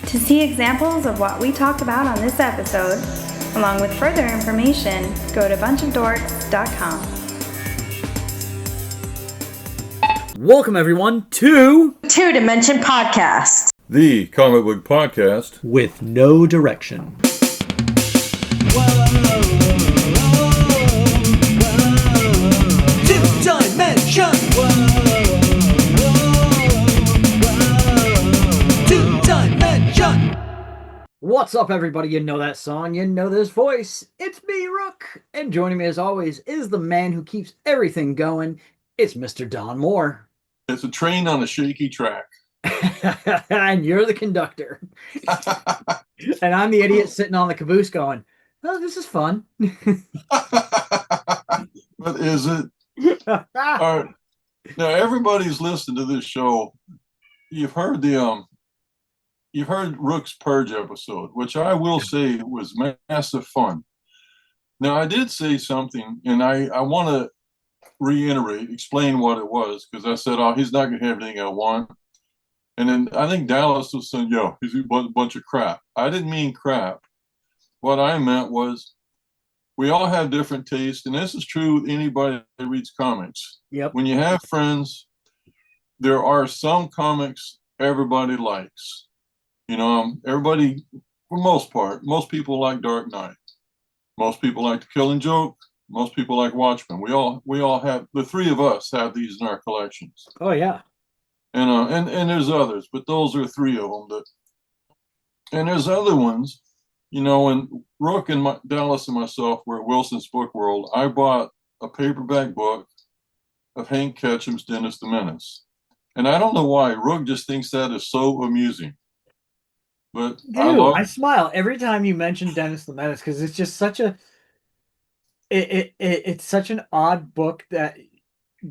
To see examples of what we talked about on this episode, along with further information, go to bunchofdorks.com. Welcome, everyone, to Two Dimension Podcast, the comic book podcast With No Direction. Two-dimension. Two-dimension. What's up, everybody? You know that song, you know this voice. It's me, Rook, and joining me as always is the man who keeps everything going. It's Mr. Don Moore. It's a train on a shaky track. And you're the conductor. And I'm the idiot sitting on the caboose going, oh, this is fun. But is it? All right. Now, everybody's listening to this show. You've heard Rook's Purge episode, which I will say was massive fun. Now, I did say something, and I want to explain what it was, because I said, oh, he's not going to have anything I want. And then I think Dallas was saying, yo, he's a bunch of crap. I didn't mean crap. What I meant was we all have different tastes, and this is true with anybody that reads comics. Yep. When you have friends, there are some comics everybody likes. You know, everybody, for the most part, most people like Dark Knight. Most people like The Killing Joke. Most people like Watchmen. We all have, the three of us have these in our collections. Oh, yeah. And there's others, but those are three of them. And there's other ones, you know, when Rook and Dallas and myself were at Wilson's Book World, I bought a paperback book of Hank Ketcham's Dennis the Menace. And I don't know why. Rook just thinks that is so amusing. But dude, I smile every time you mention Dennis the Menace, because it's just such a it's such an odd book that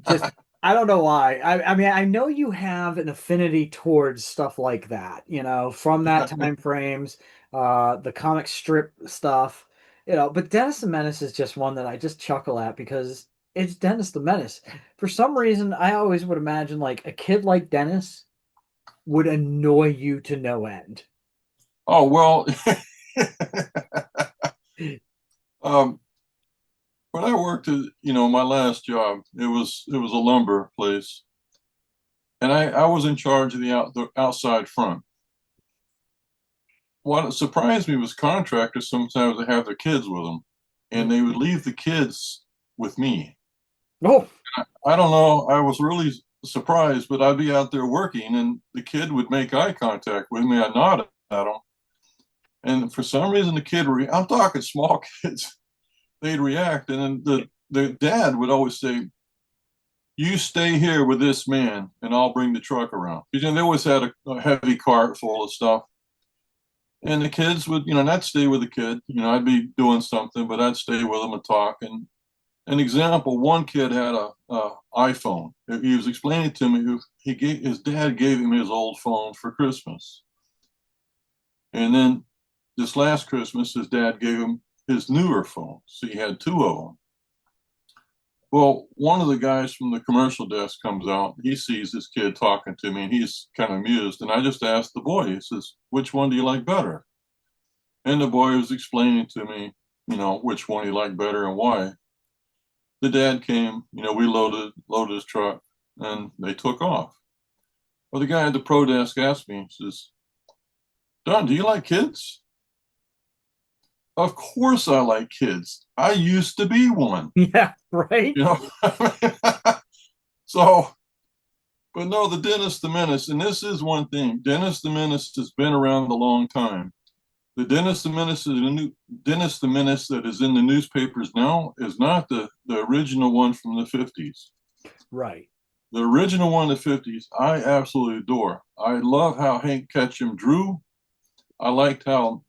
just I don't know why. I mean, I know you have an affinity towards stuff like that, you know, from that time frames, the comic strip stuff, you know, but Dennis the Menace is just one that I just chuckle at because it's Dennis the Menace. For some reason, I always would imagine like a kid like Dennis would annoy you to no end. Oh, well, when I worked at, you know, my last job, it was a lumber place, and I was in charge of the outside front. What surprised me was contractors sometimes would have their kids with them, and they would leave the kids with me. Oh, I don't know. I was really surprised, but I'd be out there working, and the kid would make eye contact with me. I'd nod at him, and for some reason, the kid I'm talking small kids. They'd react, and then the dad would always say, you stay here with this man and I'll bring the truck around, because, you know, they always had a heavy cart full of stuff, and the kids would, you know, and I'd stay with the kid. You know, I'd be doing something, but I'd stay with them and talk. And an example, one kid had a iPhone. He was explaining to me his dad gave him his old phone for Christmas, and then this last Christmas his dad gave him his newer phone. So he had two of them. Well, one of the guys from the commercial desk comes out. He sees this kid talking to me, and he's kind of amused. And I just asked the boy, he says, which one do you like better? And the boy was explaining to me, you know, which one he liked better and why. The dad came, you know, we loaded his truck, and they took off. Well, the guy at the pro desk asked me, he says, Don, do you like kids? Of course I like kids. I used to be one. yeah, right. You know, so, but no, the Dennis the Menace, and this is one thing. Dennis the Menace has been around a long time. The Dennis the Menace Dennis the Menace that is in the newspapers now is not the original one from the 50s. Right. The original one in the 50s, I absolutely adore. I love how Hank Ketcham drew. I liked how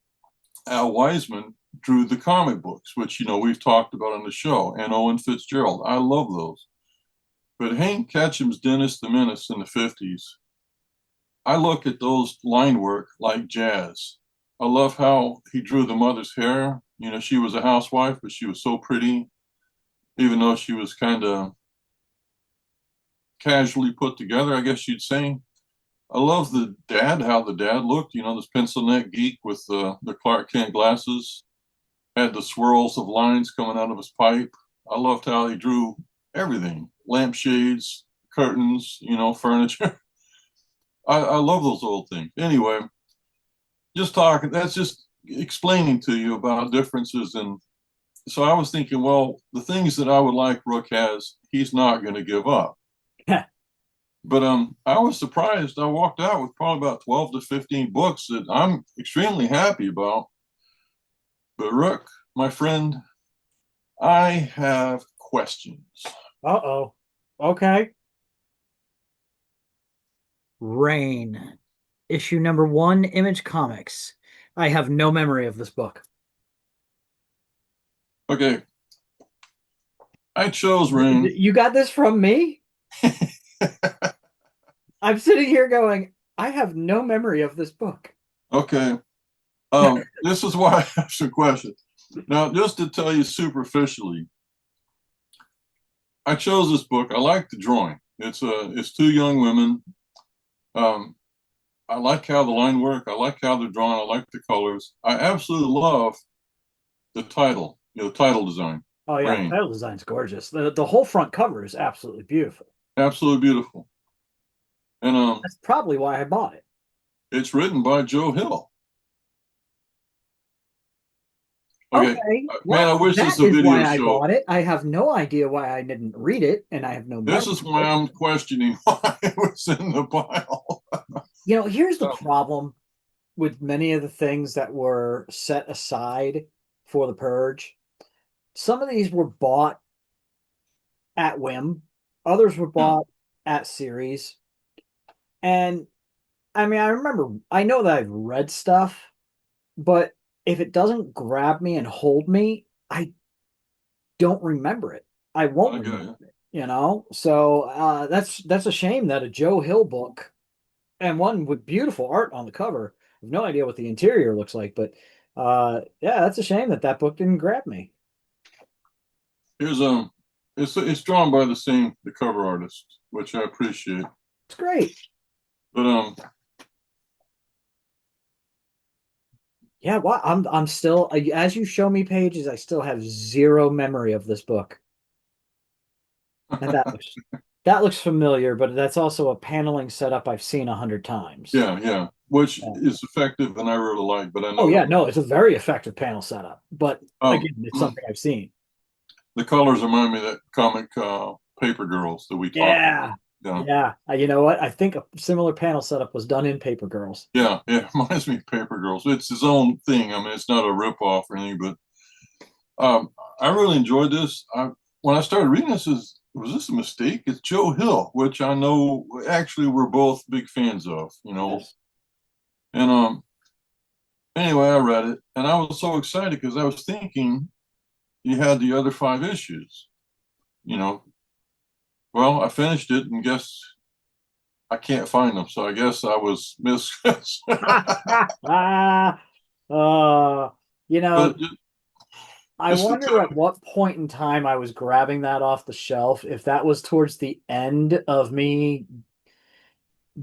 Al Wiseman drew the comic books, which, you know, we've talked about on the show, and Owen Fitzgerald. I love those. But Hank Ketcham's Dennis the Menace in the 50s, I look at those line work like jazz. I love how he drew the mother's hair. You know, she was a housewife, but she was so pretty, even though she was kind of casually put together, I guess you'd say. I love how the dad looked, this pencil neck geek with the Clark Kent glasses, had the swirls of lines coming out of his pipe. I loved how he drew everything, lampshades, curtains, furniture. I love those old things. Anyway, that's just explaining to you about differences. And so I was thinking, well, the things that I would like Rook has, he's not going to give up. But I was surprised. I walked out with probably about 12 to 15 books that I'm extremely happy about. But Rook, my friend, I have questions. Uh-oh. Okay. Rain, issue number 1, Image Comics. I have no memory of this book. Okay. I chose Rain. You got this from me? I'm sitting here going, I have no memory of this book. Okay. This is why I have some questions. Now, just to tell you superficially, I chose this book. I like the drawing. It's two young women. I like how the line work. I like how they're drawn. I like the colors. I absolutely love the title, the title design. Oh yeah, the title design's gorgeous. The whole front cover is absolutely beautiful. Absolutely beautiful. And that's probably why I bought it. It's written by Joe Hill. Okay. Man, I wish this was a video why show. I bought it. I have no idea why I didn't read it, and I have no memory. This is why I'm questioning why it was in the pile. Here's the problem with many of the things that were set aside for the purge. Some of these were bought at whim. Others were bought at series. And I mean, I know that I've read stuff, but if it doesn't grab me and hold me, I don't remember it. I won't remember it, So that's a shame that a Joe Hill book, and one with beautiful art on the cover. I have no idea what the interior looks like, but yeah, that's a shame that book didn't grab me. Here's it's drawn by the cover artist, which I appreciate. It's great. But yeah, well, I'm still, as you show me pages, I still have zero memory of this book. And that looks familiar, but that's also a paneling setup I've seen 100 times. Yeah, which is effective and I really like. But I know. Oh yeah, no, it's a very effective panel setup. But again, it's something I've seen. The colors remind me of that comic Paper Girls that we talked about. Yeah. You know what? I think a similar panel setup was done in Paper Girls. Yeah, it reminds me of Paper Girls. It's his own thing. I mean, it's not a ripoff or anything, but I really enjoyed this. When I started reading this, was this a mistake? It's Joe Hill, which I know actually we're both big fans of, Yes. And anyway, I read it, and I was so excited because I was thinking you had the other 5 issues, Well, I finished it, and guess I can't find them, so I guess I was missed. I wonder at what point in time I was grabbing that off the shelf, if that was towards the end of me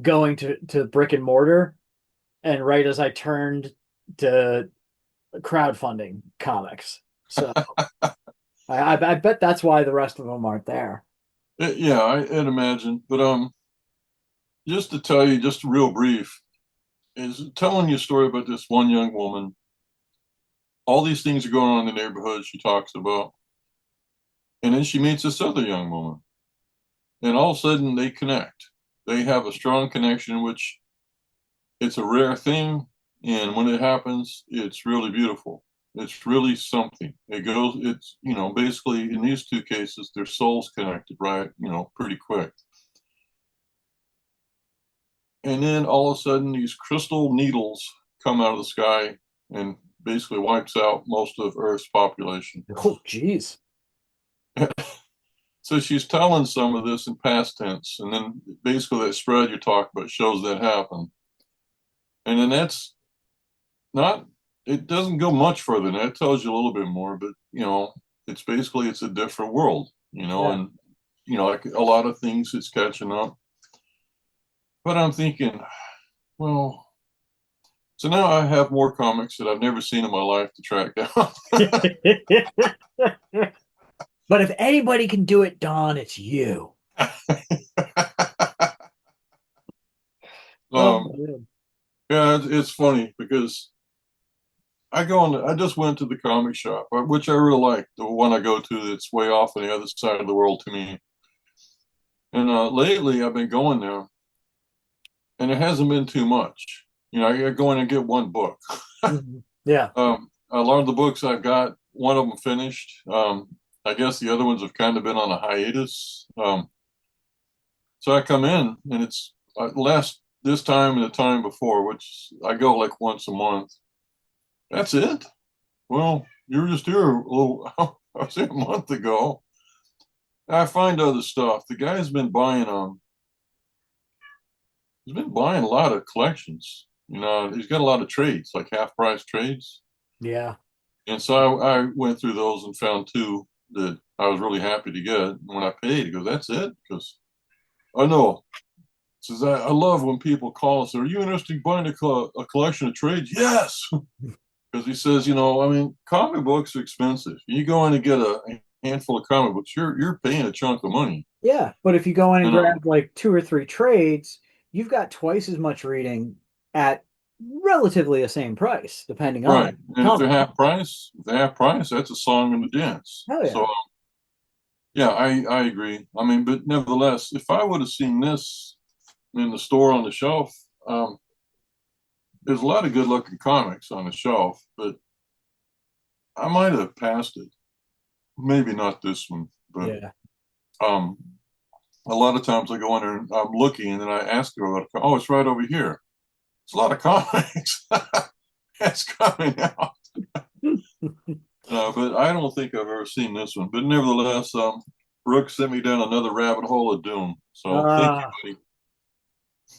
going to brick and mortar, and right as I turned to crowdfunding comics. So I bet that's why the rest of them aren't there. Yeah, I'd imagine. But just to tell you, just real brief, is telling you a story about this one young woman. All these things are going on in the neighborhood she talks about. And then she meets this other young woman. And all of a sudden they connect. They have a strong connection, which it's a rare thing. And when it happens, it's really beautiful. It's really something. It's, basically in these 2 cases, their souls connected, right? Pretty quick. And then all of a sudden, these crystal needles come out of the sky and basically wipes out most of Earth's population. Oh, geez. So she's telling some of this in past tense, and then basically that spread you're talking about shows that happen. And then that's not, it doesn't go much further than that. It tells you a little bit more, but, it's a different world, and, like a lot of things, it's catching up. but I'm thinking, well, so now I have more comics that I've never seen in my life to track down. But if anybody can do it, Don, it's you. Oh, um, man. yeah, it's funny because I just went to the comic shop, which I really like, the one I go to that's way off on the other side of the world to me. And lately I've been going there, and it hasn't been too much. I go in and get one book. Yeah. A lot of the books I've got, one of them finished. I guess the other ones have kind of been on a hiatus. So I come in, and it's last this time and the time before, which I go like once a month. That's it. Well, you were just here a little. I was here a month ago. I find other stuff. The guy's been buying He's been buying a lot of collections. He's got a lot of trades, like half price trades. Yeah. And so I went through those and found two that I was really happy to get. And when I paid, he goes, "That's it?" Because I know. Says I love when people call and say, "Are you interested in buying a collection of trades?" Yes, because he says, comic books are expensive. You go in and get a handful of comic books, you're paying a chunk of money. Yeah. But if you go in and You know, grab like 2 or 3 trades, you've got twice as much reading at relatively the same price, depending on right? the And if they're comic. half price, that's a song and a dance. Hell So yeah. yeah, I agree. But nevertheless, if I would have seen this in the store on the shelf, there's a lot of good looking comics on the shelf, but I might have passed it. Maybe not this one, but Yeah. um, a lot of times I go in there and I'm looking, and then I ask her about it. Oh, it's right over here. It's a lot of comics. It's coming out. But I don't think I've ever seen this one. But nevertheless, Brooke sent me down another rabbit hole of doom. So thank you, Ah, buddy.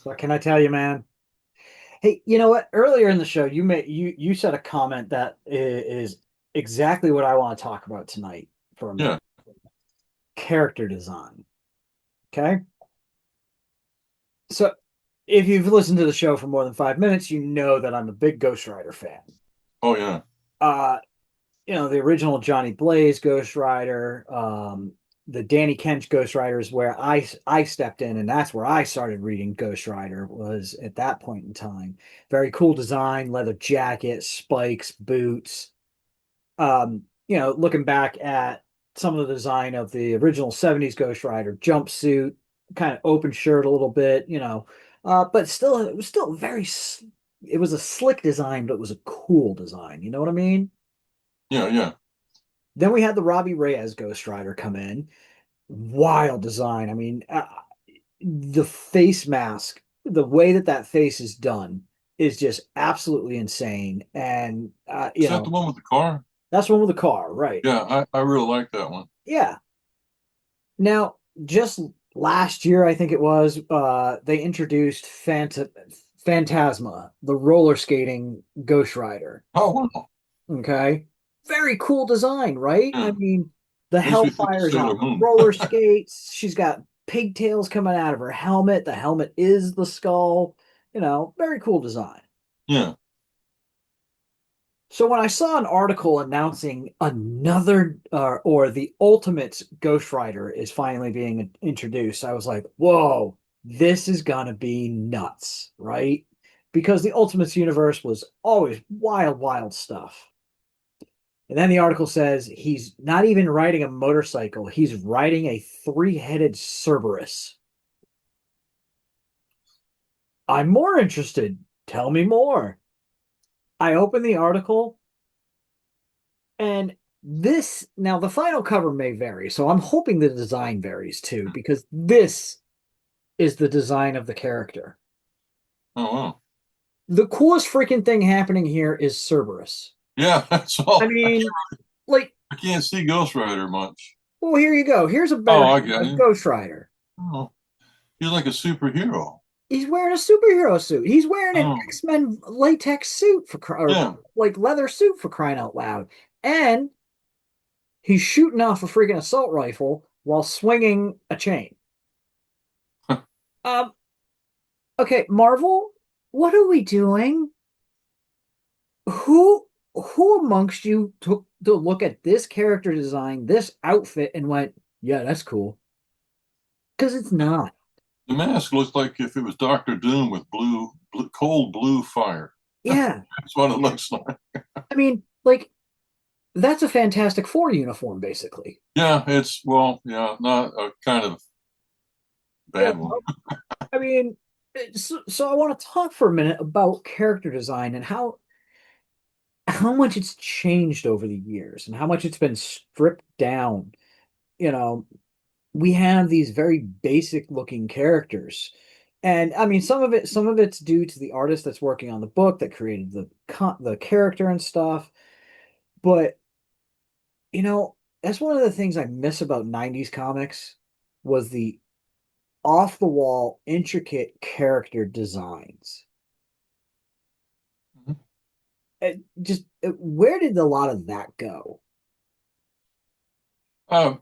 what can I tell you, man? Hey, you know what? Earlier in the show, you said a comment that is exactly what I want to talk about tonight for a Yeah. minute. Character design. Okay. So if you've listened to the show for more than 5 minutes, you know that I'm a big Ghost Rider fan. Oh, yeah. Uh, the original Johnny Blaze Ghost Rider, the Danny Kench Ghost Rider is where I stepped in, and that's where I started reading Ghost Rider, was at that point in time. Very cool design, leather jacket, spikes, boots. Looking back at some of the design of the original 70s Ghost Rider jumpsuit, kind of open shirt a little bit, but still, it was still it was a slick design, but it was a cool design. You know what I mean? Yeah, yeah. Then we had the Robbie Reyes Ghost Rider come in. Wild design. I mean, the face mask, the way that face is done is just absolutely insane. And, Is that the one with the car? that's one with the car, right? Yeah, I really like that one. Yeah. Now, just last year, I think it was, they introduced Phantasma, the roller skating Ghost Rider. Oh, wow. Okay. Very cool design, right? I Yeah. mean, the Makes me think of Hellfire's Sailor on Moon. roller skates. She's got pigtails coming out of her helmet. The helmet is the skull. Very cool design. Yeah. So when I saw an article announcing another or the Ultimates Ghost Rider is finally being introduced, I was like, whoa, this is gonna be nuts, right? Because the Ultimates universe was always wild, wild stuff. And then the article says he's not even riding a motorcycle, he's riding a three-headed Cerberus. I'm more interested. Tell me more. I open the article, and now the final cover may vary, so I'm hoping the design varies too, because this is the design of the character. Oh, wow. The coolest freaking thing happening here is Cerberus. Yeah, that's all. I mean, like, I can't see Ghost Rider much. well, here you go. Here's a Oh, better I get it. Ghost Rider. Oh, he's like a superhero. He's wearing a superhero suit. He's wearing an Oh, X-Men latex suit or yeah. like leather suit for crying out loud. And he's shooting off a freaking assault rifle while swinging a chain. Um, Okay, Marvel, what are we doing? Who amongst you took the look at this character design, this outfit, and went, yeah, that's cool? Because it's not. The mask looks like if it was Doctor Doom with cold blue fire. Yeah. That's what it looks like. I mean, like, that's a Fantastic Four uniform, basically. Yeah, yeah, not a kind of Yeah. bad one. I mean, so I want to talk for a minute about character design and how much it's changed over the years and how much it's been stripped down. You know, we have these very basic looking characters. And I mean, some of it's due to the artist that's working on the book that created the character and stuff. But that's one of the things I miss about 90s comics was the off the wall, intricate character designs. Mhm. Where did a lot of that go? Uh,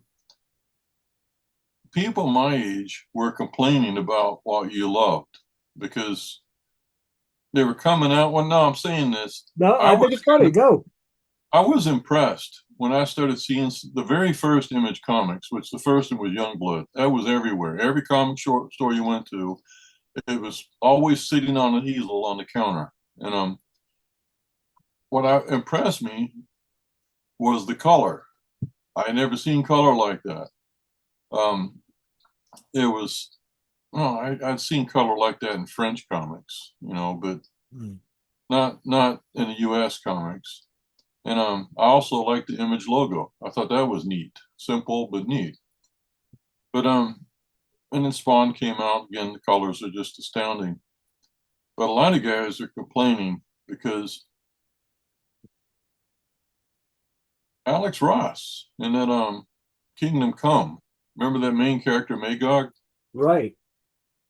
People my age were complaining about what you loved because they were coming out. Well, no, I'm saying this. No, I I think was it's funny. Go. I was impressed when I started seeing the very first Image comics, which the first one was Youngblood. That was everywhere. Every comic short store you went to, it was always sitting on an easel on the counter. And impressed me was the color. I had never seen color like that. Um, it was I'd seen color like that in French comics, but Hmm. not in the U.S. comics. And I also liked the Image logo. I thought that was neat, simple but neat. But and then Spawn came out again. The colors are just astounding. But a lot of guys are complaining because Alex Ross in that Kingdom Come. Remember that main character Magog? Right.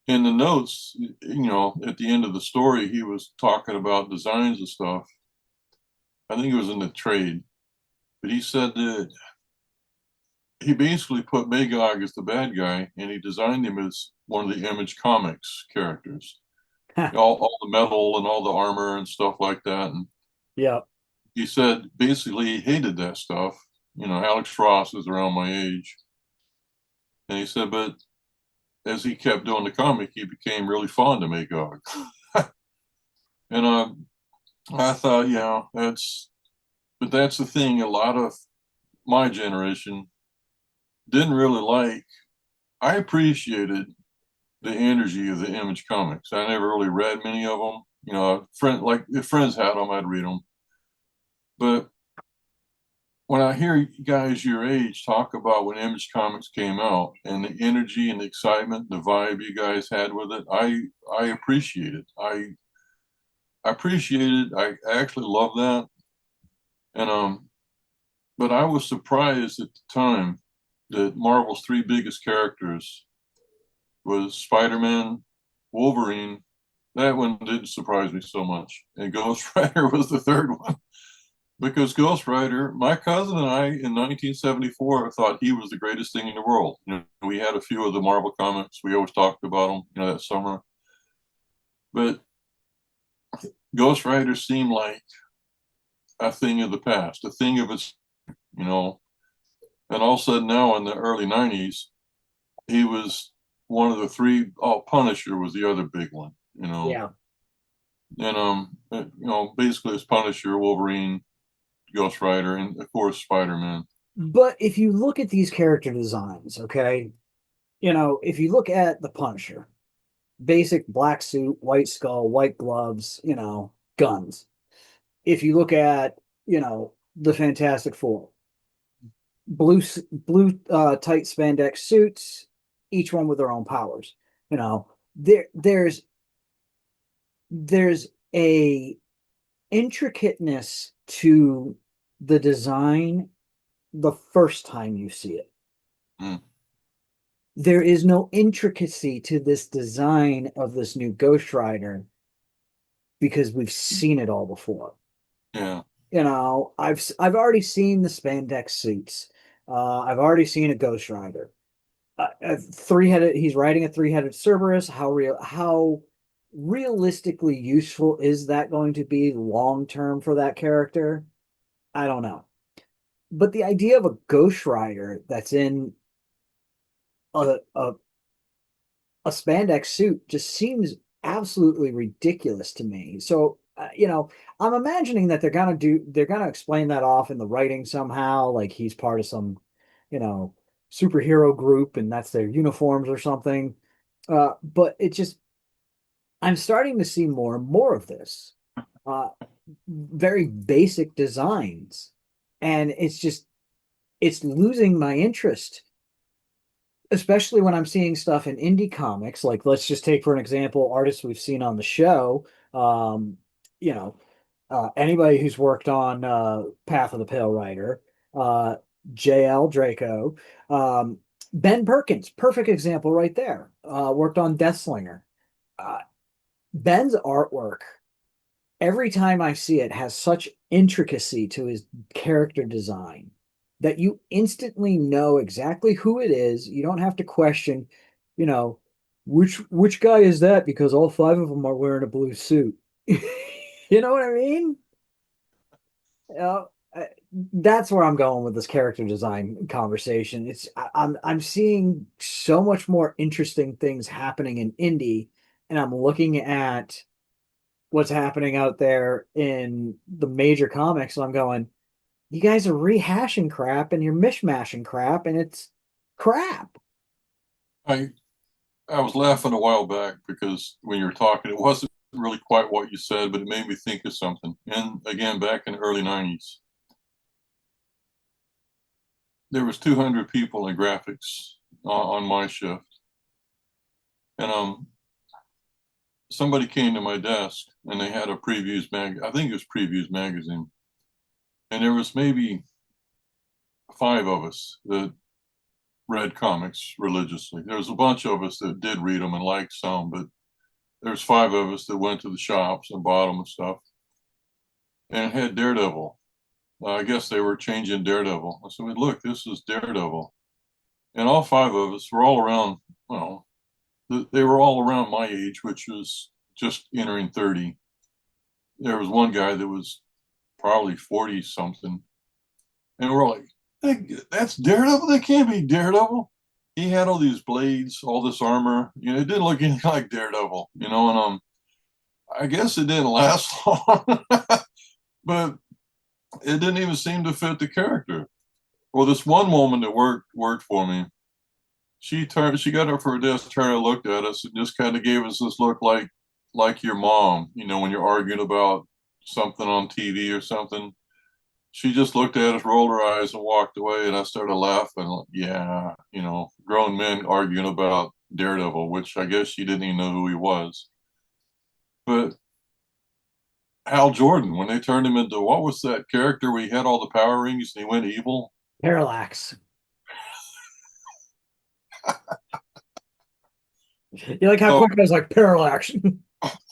In the notes, at the end of the story, he was talking about designs and stuff. I think it was in the trade, but he said that he basically put Magog as the bad guy, and he designed him as one of the Image Comics characters. All the metal and all the armor and stuff like that. And Yeah. he said basically he hated that stuff. Alex Ross is around my age, and he said, but as he kept doing the comic, he became really fond of Magog. And I thought, but that's the thing. A lot of my generation didn't really like. I appreciated the energy of the Image comics. I never really read many of them. If friends had them, I'd read them. But when I hear guys your age talk about when Image Comics came out and the energy and the excitement, the vibe you guys had with it, I appreciate it. I appreciate it. I actually love that. And but I was surprised at the time that Marvel's three biggest characters was Spider-Man, Wolverine. That one didn't surprise me so much. And Ghost Rider was the third one. Because Ghost Rider, my cousin and I in 1974 thought he was the greatest thing in the world. We had a few of the Marvel comics. We always talked about them, that summer. But Ghost Rider seemed like a thing of the past, a thing of its, you know. And all of a sudden now in the early 90s, he was one of the three. Oh, Punisher was the other big one, Yeah. And, basically it's Punisher, Wolverine, Ghost Rider, and of course Spider-Man. But if you look at these character designs, okay, if you look at the Punisher, basic black suit, white skull, white gloves, guns. If you look at, the Fantastic Four, blue tight spandex suits, each one with their own powers. There's a intricateness to the design the first time you see it. Mm. There is no intricacy to this design of this new Ghost Rider because we've seen it all before. Yeah. I've already seen the spandex suits. I've already seen a Ghost Rider. A three-headed. He's riding a three-headed Cerberus. How real? How realistically useful is that going to be long term for that character? I don't know. But the idea of a Ghost Rider that's in a a spandex suit just seems absolutely ridiculous to me. So, I'm imagining that they're gonna explain that off in the writing somehow, like he's part of some, you know, superhero group and that's their uniforms or something. But I'm starting to see more and more of this. Uh, Very basic designs. And it's losing my interest, especially when I'm seeing stuff in indie comics. Like, let's just take for an example artists we've seen on the show. Um, you know, Anybody who's worked on Path of the Pale Rider, uh, J.L. Draco, Ben Perkins, perfect example right there. Worked on Deathslinger. Uh, Ben's artwork, every time I see it, has such intricacy to his character design that you instantly know exactly who it is. You don't have to question, you know, which guy is that because all five of them are wearing a blue suit. You know what I mean? Uh, uh, that's where I'm going with this character design conversation. I'm seeing so much more interesting things happening in indie, and I'm looking at what's happening out there in the major comics, and I'm going, you guys are rehashing crap and you're mishmashing crap, and it's crap. I I was laughing a while back because when you were talking, it wasn't really quite what you said, but it made me think of something. And again, back in the early '90s, there was 200 people in graphics on my shift, and somebody came to my desk and they had a previews mag. I think it was Previews magazine, and there was maybe five of us that read comics religiously. There was a bunch of us that did read them and liked some, but there's five of us that went to the shops and bought them and stuff. And it had Daredevil. I guess they were changing Daredevil. I said, look, this is Daredevil. And all five of us were all around, well, they were all around my age, which was just entering 30. There was one guy that was probably 40 something. And we're like, hey, that's Daredevil? That can't be Daredevil. He had all these blades, all this armor. It didn't look anything like Daredevil, and I guess it didn't last long, but it didn't even seem to fit the character. Well, this one woman that worked for me, she got up for her desk, turned and looked at us, and just kind of gave us this look like your mom, when you're arguing about something on TV or something. She just looked at us, rolled her eyes, and walked away. And I started laughing. Yeah, grown men arguing about Daredevil, which I guess she didn't even know who he was. But Hal Jordan, when they turned him into, what was that character where he had all the power rings and he went evil? Parallax. You like how quick I was like, Parallax.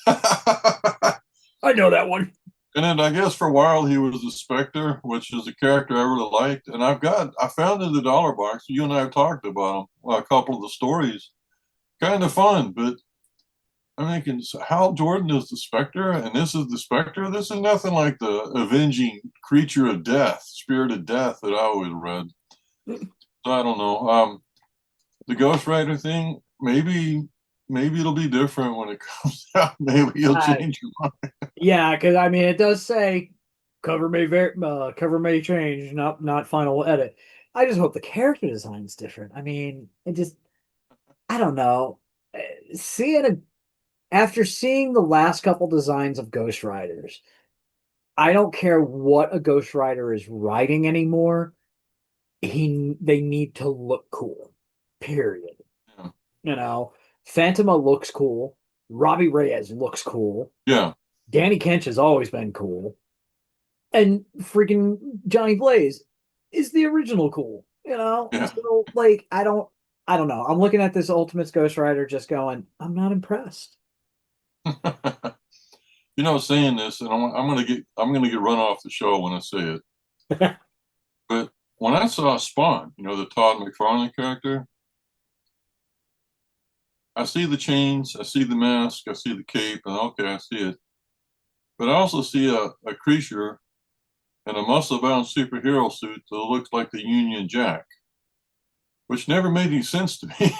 I know that one. And then I guess for a while he was the Spectre, which is a character I really liked. And I found in the dollar box, you and I have talked about him, a couple of the stories. Kind of fun, but I'm thinking, so Hal Jordan is the Spectre, and this is the Spectre? This is nothing like the avenging creature of death, spirit of death that I always read. So I don't know. The Ghost Rider thing, maybe it'll be different when it comes out. Maybe you'll change your mind. Yeah, because I mean, it does say cover may change, not final edit. I just hope the character design's different. I mean, I don't know. After seeing the last couple designs of Ghost Riders, I don't care what a Ghost Rider is riding anymore. They need to look cool. Period. Yeah. Phantoma looks cool. Robbie Reyes looks cool. Yeah. Danny Kench has always been cool. And freaking Johnny Blaze is the original cool, Yeah. So I don't know. I'm looking at this Ultimates Ghost Rider just going, I'm not impressed. Saying this, and I'm gonna get run off the show when I say it. But when I saw Spawn, the Todd McFarlane character, I see the chains, I see the mask, I see the cape, and okay, I see it. But I also see a creature in a muscle-bound superhero suit that looks like the Union Jack, which never made any sense to me.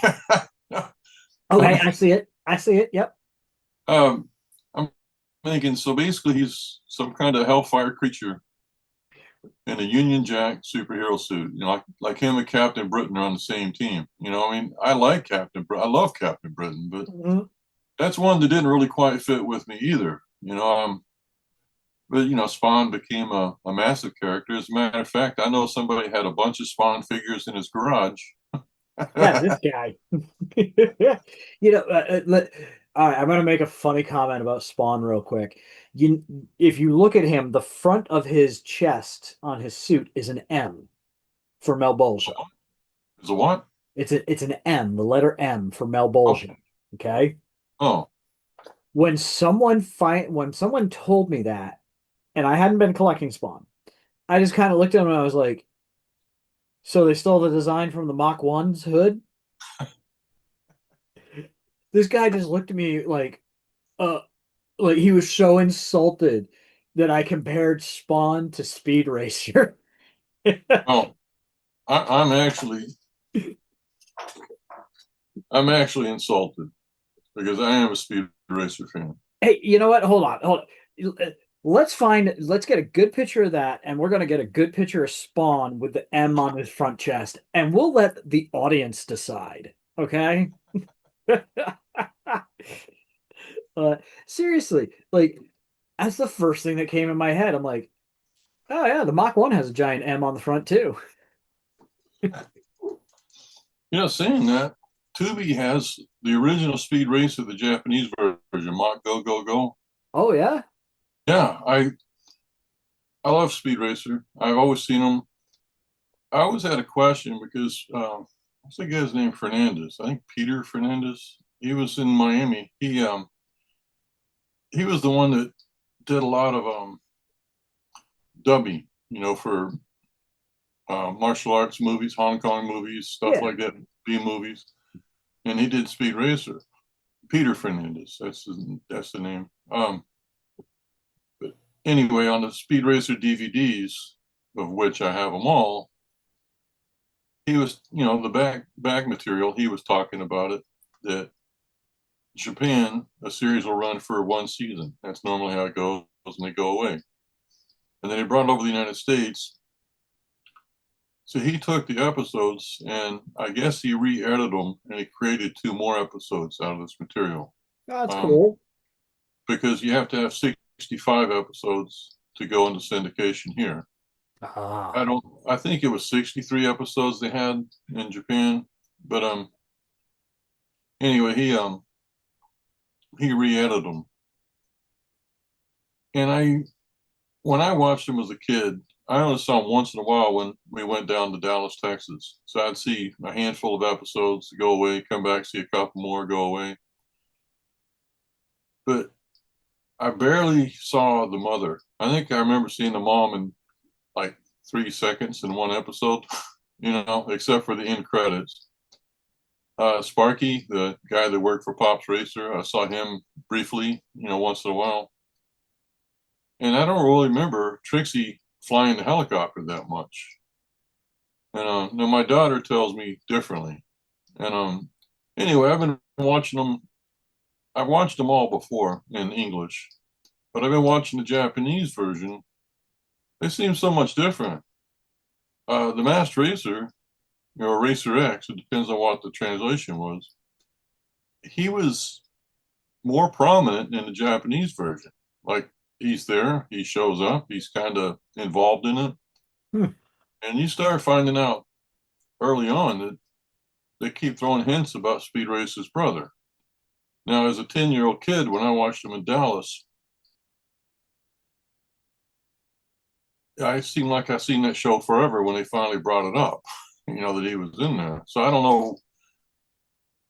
Okay, I see it. I see it. Yep. I'm thinking, so basically he's some kind of hellfire creature in a Union Jack superhero suit. Like him and Captain Britain are on the same team. I mean, I like Captain Britain. I love Captain Britain, but Mhm. that's one that didn't really quite fit with me either. But Spawn became a massive character. As a matter of fact, I know somebody had a bunch of Spawn figures in his garage. Yeah, this guy. All right, I'm going to make a funny comment about Spawn real quick. If you look at him, the front of his chest on his suit is an M for Melbolgia. Is a what? It's an M, the letter M for Oh, Melbolgia. Okay. oh, When someone told me that, and I hadn't been collecting Spawn, I just kind of looked at him and I was like, so they stole the design from the Mach 1's hood? This guy just looked at me like he was so insulted that I compared Spawn to Speed Racer. oh. I'm actually insulted because I am a Speed Racer fan. Hey, you know what? Hold on. Let's get a good picture of that, and we're gonna get a good picture of Spawn with the M on his front chest, and we'll let the audience decide. Okay? uh, seriously, like that's the first thing that came in my head. I'm like, oh yeah, the Mach 1 has a giant M on the front too. Saying that, Tubi has the original Speed Racer, the Japanese version, Mach Go Go Go. Oh yeah? Yeah, I love Speed Racer. I've always seen them. I always had a question because what's the guy's name? Fernandez. I think Peter Fernandez. He was in Miami. He was the one that did a lot of dubbing, for martial arts movies, Hong Kong movies, stuff Yeah. like that, B movies, and he did Speed Racer. Peter Fernandez. That's the name. But anyway, on the Speed Racer DVDs, of which I have them all, he was, the back material. He was talking about it that Japan, a series will run for one season. That's normally how it goes, and they go away. And then he brought it over to the United States. So he took the episodes and I guess he re-edited them and he created 2 more episodes out of this material. Oh, that's cool. Because you have to have 65 episodes to go into syndication here. Ah. I think it was 63 episodes they had in Japan, but anyway, he re-edited them. And when I watched them as a kid, I only saw them once in a while when we went down to Dallas, Texas. So I'd see a handful of episodes, go away, come back, see a couple more, go away. But I barely saw the mother. I think I remember seeing the mom in like 3 seconds in one episode, except for the end credits. Sparky, the guy that worked for Pops Racer, I saw him briefly, once in a while. And I don't really remember Trixie flying the helicopter that much. And now my daughter tells me differently. And anyway, I've been watching them. I've watched them all before in English, but I've been watching the Japanese version. They seem so much different. The Masked Racer, Racer X, it depends on what the translation was. He was more prominent in the Japanese version. Like he's there, he shows up, he's kind of involved in it. And you start finding out early on that they keep throwing hints about Speed Racer's brother. Now, as a 10-year-old kid, when I watched him in Dallas, I seemed like I seen that show forever when they finally brought it up, that he was in there. So I don't know.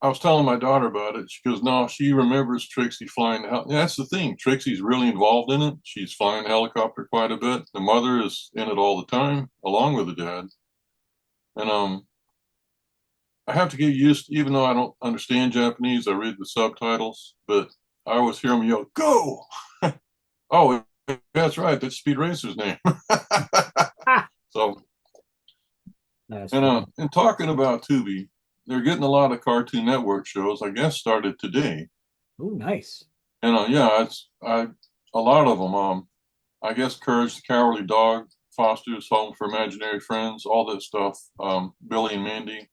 I was telling my daughter about it. She goes, no, she remembers Trixie flying. That's the thing. Trixie's really involved in it. She's flying the helicopter quite a bit. The mother is in it all the time, along with the dad. And I have to get used, even though I don't understand Japanese, I read the subtitles, but I always hear them yell, "Go!" Oh, that's right. That's Speed Racer's name. Ah, So, that's and talking about Tubi, they're getting a lot of Cartoon Network shows. I guess started today. oh, nice. And yeah, a lot of them. I guess Courage the Cowardly Dog, Foster's Home for Imaginary Friends, all that stuff. Billy and Mandy,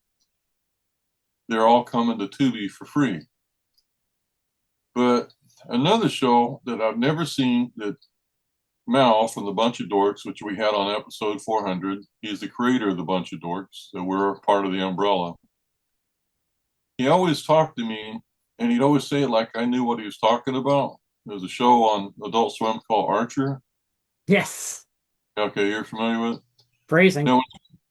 they're all coming to Tubi for free. But another show that I've never seen, that Mal from the Bunch of Dorks, which we had on episode 400, he's the creator of the Bunch of Dorks, so we're part of the umbrella. He always talked to me, and he'd always say it like I knew what he was talking about. There's a show on Adult Swim called Archer. Yes. Okay, you're familiar with it? Phrasing. Now,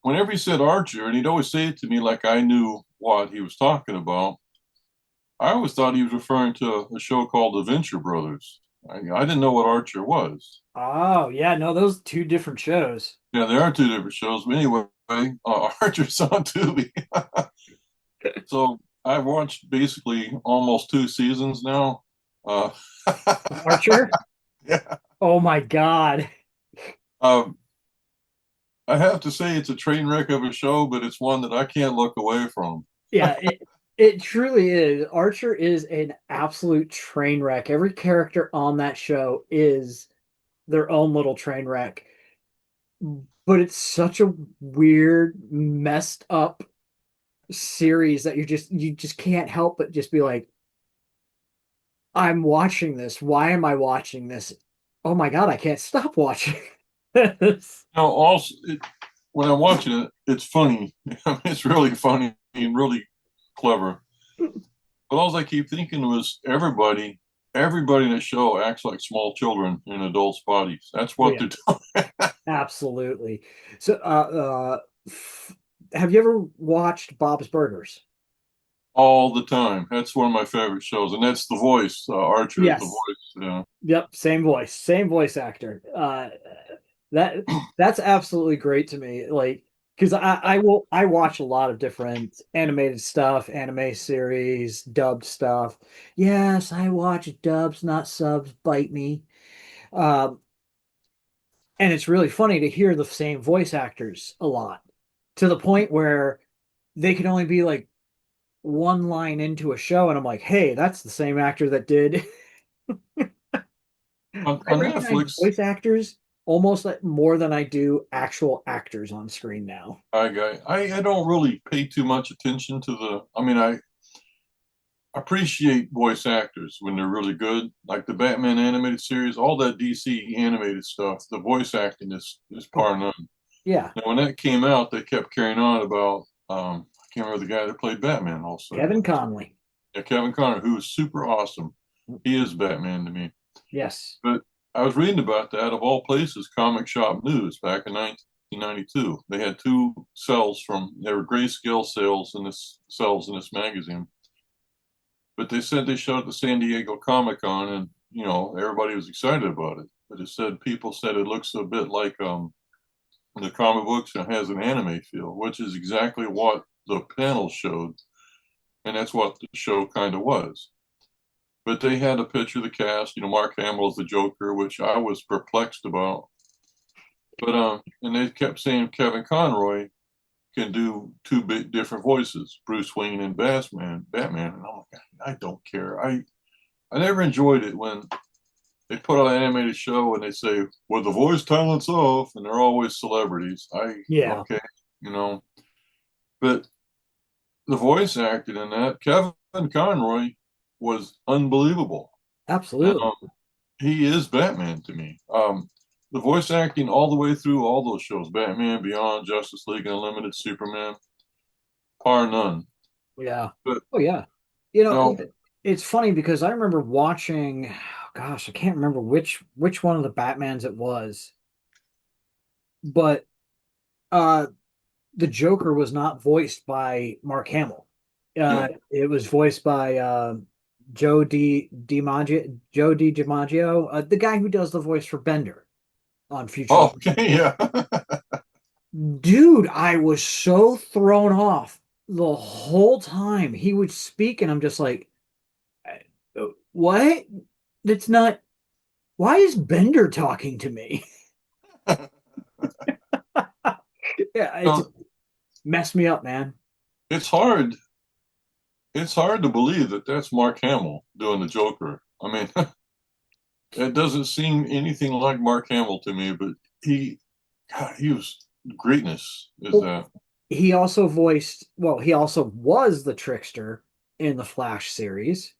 whenever he said Archer, and he'd always say it to me like I knew what he was talking about, I always thought he was referring to a show called The Venture Brothers. I didn't know what Archer was. Oh, yeah, no, those two different shows. Yeah, there are two different shows. But anyway, Archer's on Tubi. So I've watched basically almost 2 seasons now. Archer? Yeah. Oh my God. Um, I have to say it's a train wreck of a show, but it's one that I can't look away from. Yeah, it truly is. Archer is an absolute train wreck. Every character on that show is their own little train wreck. But it's such a weird, messed up series that you just can't help but just be like, I'm watching this. Why am I watching this? Oh my God, I can't stop watching this. Now, also, when I'm watching it, it's funny. It's really funny and really clever. But all I keep thinking was everybody in the show acts like small children in adults' bodies. That's what Yeah. they're doing. Absolutely. So, have you ever watched Bob's Burgers? All the time. That's one of my favorite shows, and that's the voice. Archer is the Yes. voice. Yeah. Yep, same voice actor. That that's absolutely great to me. Like, because I watch a lot of different animated stuff, anime series, dubbed stuff. Yes, I watch dubs, not subs. Bite me. Um, and it's really funny to hear the same voice actors a lot, to the point where they can only be like one line into a show, and I'm like, hey, that's the same actor that did. I On recognize Netflix, voice actors almost like more than I do actual actors on screen now. I don't really pay too much attention to the. I mean, I appreciate voice actors when they're really good, like the Batman animated series, all that DC animated stuff. The voice acting is par none. Yeah, Now, when that came out, they kept carrying on about. I can't remember the guy that played Batman. Also, Kevin Conley. yeah, Kevin Conner, who is super awesome. He is Batman to me. Yes. But I was reading about that, of all places, Comic Shop News back in 1992. They had 2 cells they were grayscale cells in this magazine. But they said they showed at the San Diego Comic Con, and everybody was excited about it. But people said it looks a bit like the comic books and has an anime feel, which is exactly what the panel showed, and that's what the show kind of was. But they had a picture of the cast. Mark Hamill is the Joker, which I was perplexed about. But and they kept saying Kevin Conroy can do 2 big different voices, Bruce Wayne and Batman. And I'm like, I don't care. I never enjoyed it when they put on an animated show and they say, "Well, the voice talent's off," and they're always celebrities. Yeah. Okay, but the voice acting in that, Kevin Conroy was unbelievable. Absolutely. And, he is Batman to me. The voice acting all the way through all those shows, Batman Beyond, Justice League Unlimited, Superman, par none. Yeah. But Oh yeah. no, It's funny because I remember watching, gosh, I can't remember which one of the Batmans it was, but uh the Joker was not voiced by Mark Hamill. no. It was voiced by Joe DiMaggio, the guy who does the voice for Bender on Future. Oh, okay, yeah. Dude, I was so thrown off the whole time he would speak, and I'm just like, what? That's not. Why is Bender talking to me? Yeah, it just No, messed me up, man. it's hard. It's hard to believe that that's Mark Hamill doing the Joker. I mean, it doesn't seem anything like Mark Hamill to me, but he, God, he was greatness. Is Well, that? he also was the trickster in the Flash series.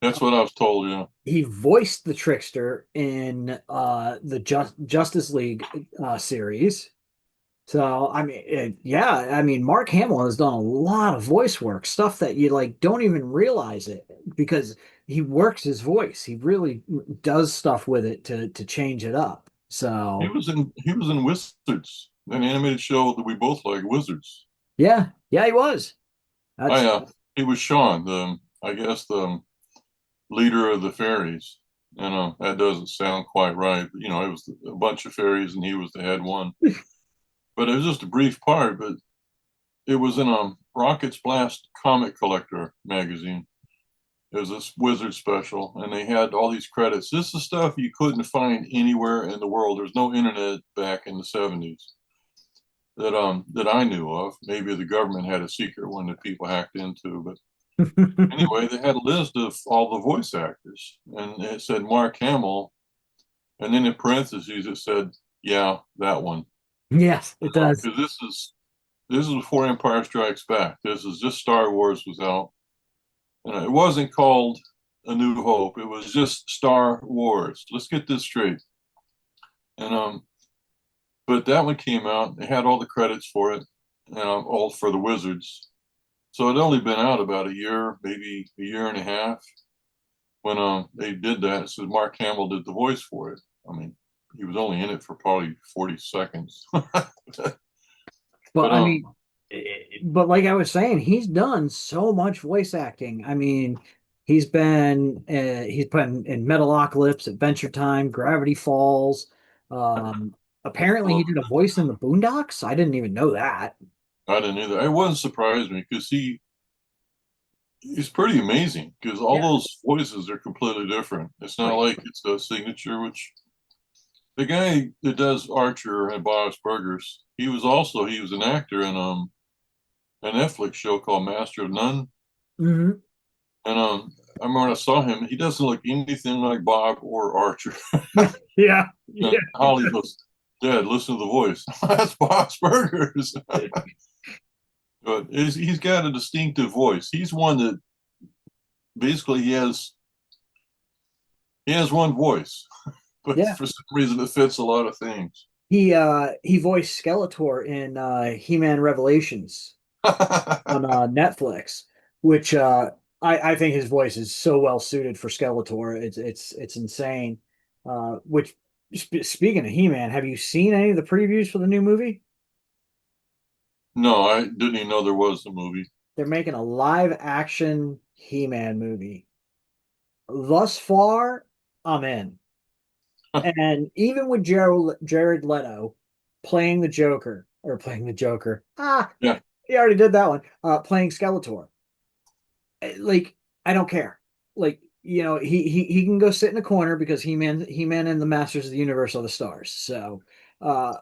That's what I was told. Yeah, He voiced the trickster in the Justice League series. So, I mean, yeah, I mean, Mark Hamill has done a lot of voice work, stuff that you like don't even realize it because he works his voice. He really does stuff with it to change it up. So, he was in Wizards, an animated show that we both like, Wizards. yeah, yeah, he was. I That's he was Sean, the I guess the leader of the fairies. You know, that doesn't sound quite right. But, you know, it was a bunch of fairies and he was the head one. But it was just a brief part. But it was in a Rocket's Blast comic collector magazine. It was this Wizard special, and they had all these credits. This is stuff you couldn't find anywhere in the world. There was no internet back in the 70s that I knew of. Maybe the government had a secret one that people hacked into, but anyway, they had a list of all the voice actors, and it said Mark Hamill, and then in parentheses it said, "Yeah, that one." yes, it does. Because this is before Empire Strikes Back. This is just Star Wars was out, and it wasn't called A New Hope. It was just Star Wars. Let's get this straight. And but that one came out. They had all the credits for it, all for the Wizards. So it only been out about a year, maybe a year and a half. When they did that, it says Mark Hamill did the voice for it. I mean, he was only in it for probably 40 seconds. But But I mean, but like I was saying, he's done so much voice acting. I mean, he's been in Metalocalypse, Adventure Time, Gravity Falls. Apparently, he well, did a voice in the Boondocks. I didn't even know that. I didn't either. It wouldn't surprise me because he's pretty amazing because all Yeah, those voices are completely different. It's not right. like it's a signature, which the guy that does Archer and Bob's Burgers, he was an actor in a Netflix show called Master of None. Hmm. And I remember when I saw him, he doesn't look anything like Bob or Archer. Yeah, And yeah. Holly goes, "Dad, listen to the voice." That's Bob's Burgers. But he's got a distinctive voice. He's one that basically he has one voice, but Yeah. for some reason it fits a lot of things. He voiced Skeletor in He-Man Revelations on Netflix, which I think his voice is so well suited for Skeletor. It's insane. Which speaking of He-Man, have you seen any of the previews for the new movie? No, I didn't even know there was a movie. They're making a live action He-Man movie. Thus far, I'm in. And even with Jared Leto playing the Joker, Yeah, he already did that one. Playing Skeletor, like I don't care. Like he can go sit in a corner because He-Man and the Masters of the Universe are the stars. So, uh,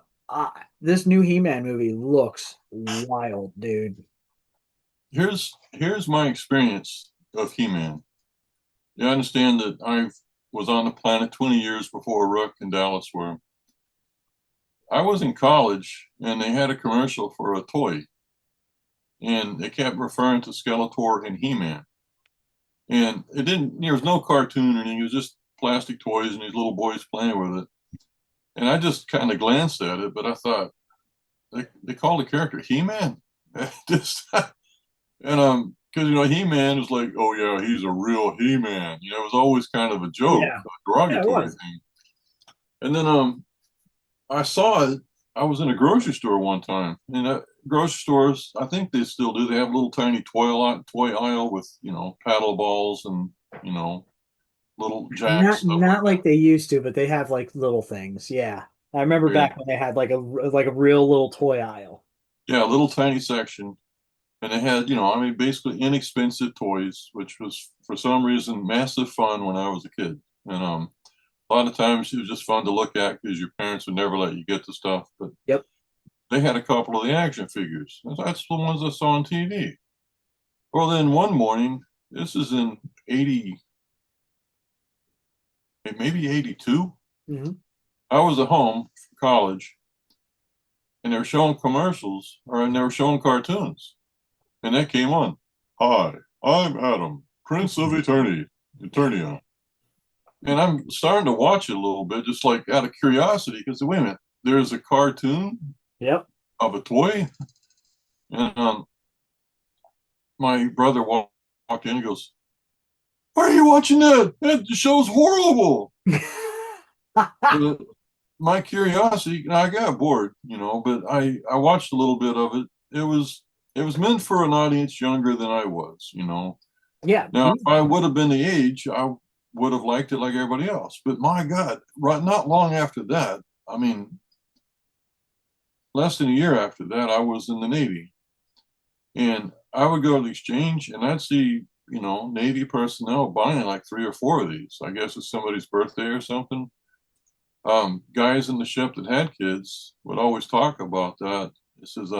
this new He-Man movie looks wild, dude. here's my experience of He-Man. You understand that I was on the planet 20 years before Rook and Dallas were. I was in college and they had a commercial for a toy, and they kept referring to Skeletor and He-Man. And it didn't, there was no cartoon or anything, it was just plastic toys and these little boys playing with it. And I just kind of glanced at it, but I thought, they called the character He-Man. Just, and because He-Man is like, oh yeah, he's a real He-Man. It was always kind of a joke, Yeah, a yeah, it derogatory was. thing. And then I saw it. I was in a grocery store one time. And grocery stores, I think they still do. They have a little tiny toy aisle with paddle balls and you know little jacks, stuff like Not that. like they used to, but they have like little things. Yeah, I remember Yeah, back when they had like a real little toy aisle. yeah, a little tiny section. And they had, basically inexpensive toys, which was for some reason massive fun when I was a kid. And a lot of times it was just fun to look at because your parents would never let you get the stuff. But Yep. they had a couple of the action figures. That's the ones I saw on TV. Well, then one morning, this is in 80, maybe 82. Mm-hmm. I was at home for college and they were showing commercials and they were showing cartoons. And that came on. Hi, I'm Adam, Prince of Eternia. And I'm starting to watch it a little bit, just like out of curiosity, because wait a minute, there's a cartoon Yep. of a toy. And my brother walked in and goes, "Why are you watching that? That show's horrible." But my curiosity, I got bored, but I watched a little bit of it. It was meant for an audience younger than I was. Yeah. Now, if I would have been the age, I would have liked it like everybody else. But my God, right, not long after that, I mean, less than a year after that, I was in the Navy. And I would go to the exchange and I'd see, Navy personnel buying like 3 or 4 of these. I guess it's somebody's birthday or something. Guys in the ship that had kids would always talk about that. It says,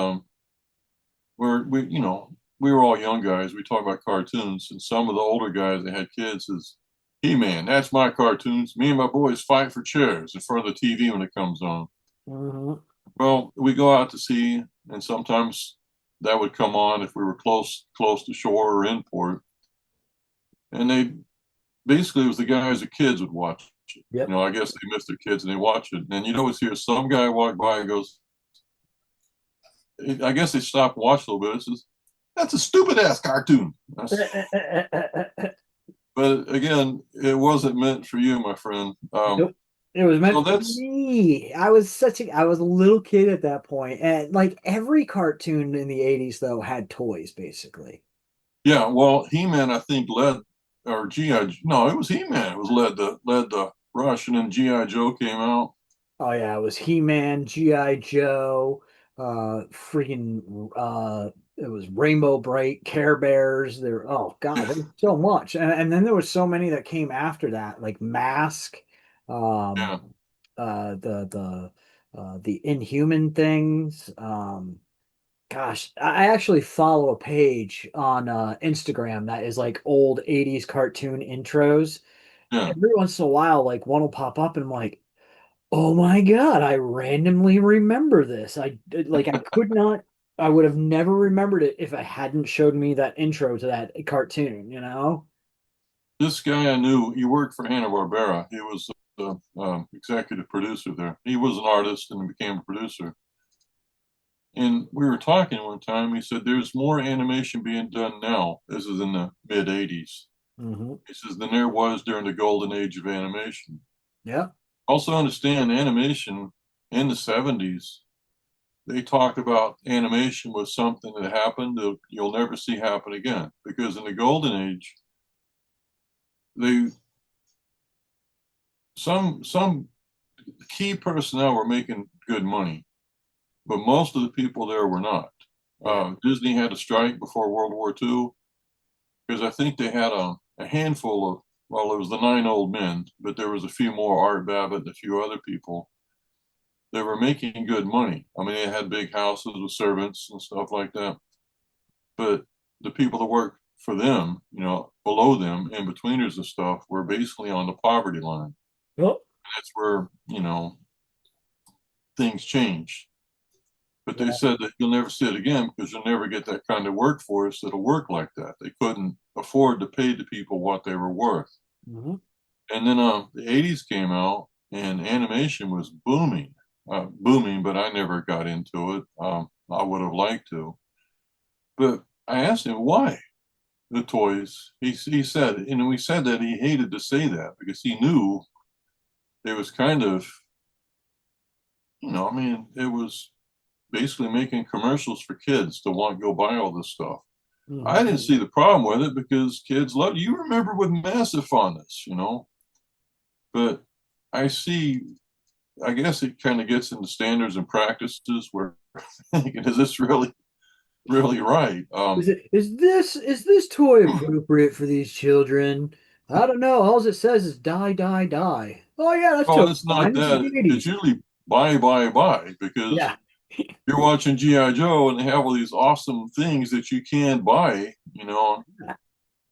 we were all young guys. We talk about cartoons, and some of the older guys that had kids is, He-Man, that's my cartoons. Me and my boys fight for chairs in front of the TV when it comes on. Mm-hmm. Well, we go out to sea, and sometimes that would come on if we were close to shore or in port. And basically it was the guys or kids would watch it. Yep. I guess they missed their kids and they watch it. And you always hear some guy walk by and goes, I guess they stopped watching a little bit. It says, "That's a stupid ass cartoon." But again, it wasn't meant for you, my friend. Nope. It was meant so for that's me. I was a little kid at that point. And like every cartoon in the 80s though had toys basically. yeah. Well, He-Man, I think led, or GI. No, it was He-Man. It was led the rush, and then GI Joe came out. Oh yeah, it was He-Man, G.I. Joe, it was Rainbow Bright, Care Bears. Oh God, Yeah, there was so much. And then there was so many that came after that, like Mask, yeah. um, the Inhuman things. Gosh, I actually follow a page on Instagram that is like old 80s cartoon intros. Yeah. Every once in a while, like one will pop up and I'm like, oh my God, I randomly remember this. I would have never remembered it if I hadn't showed me that intro to that cartoon, you know? This guy I knew, he worked for Hanna-Barbera. He was the executive producer there. He was an artist and became a producer. And we were talking one time. He said, "There's more animation being done now." This is in the mid 80s. Mm-hmm. He says, "Than there was during the golden age of animation." Yeah. Also, understand animation in the 70s, they talked about animation was something that happened that you'll never see happen again. Because in the golden age, they some key personnel were making good money, but most of the people there were not. Yeah. Disney had a strike before World War II because I think they had a handful of, well, it was the 9 old men, but there was a few more, Art Babbitt and a few other people. They were making good money. I mean, they had big houses with servants and stuff like that. But the people that worked for them, below them, in betweeners and stuff, were basically on the poverty line. Well, That's where, things changed. But they yeah. said that you'll never see it again because you'll never get that kind of workforce that'll work like that. They couldn't afford to pay the people what they were worth. Mm-hmm. And then the 80s came out and animation was booming, but I never got into it. I would have liked to. But I asked him why the toys. He said, and we said that he hated to say that because he knew it was kind of, it was basically making commercials for kids to want to go buy all this stuff. Mm-hmm. I didn't see the problem with it because kids love it. You remember with massive fondness, But I guess it kind of gets into standards and practices where thinking, is this really really right. Is this toy appropriate for these children? I don't know. All it says is die, die, die. Oh yeah, that's Well, totally it's not fine. This is that. the It's 80s. usually buy because Yeah. you're watching GI Joe and they have all these awesome things that you can't buy.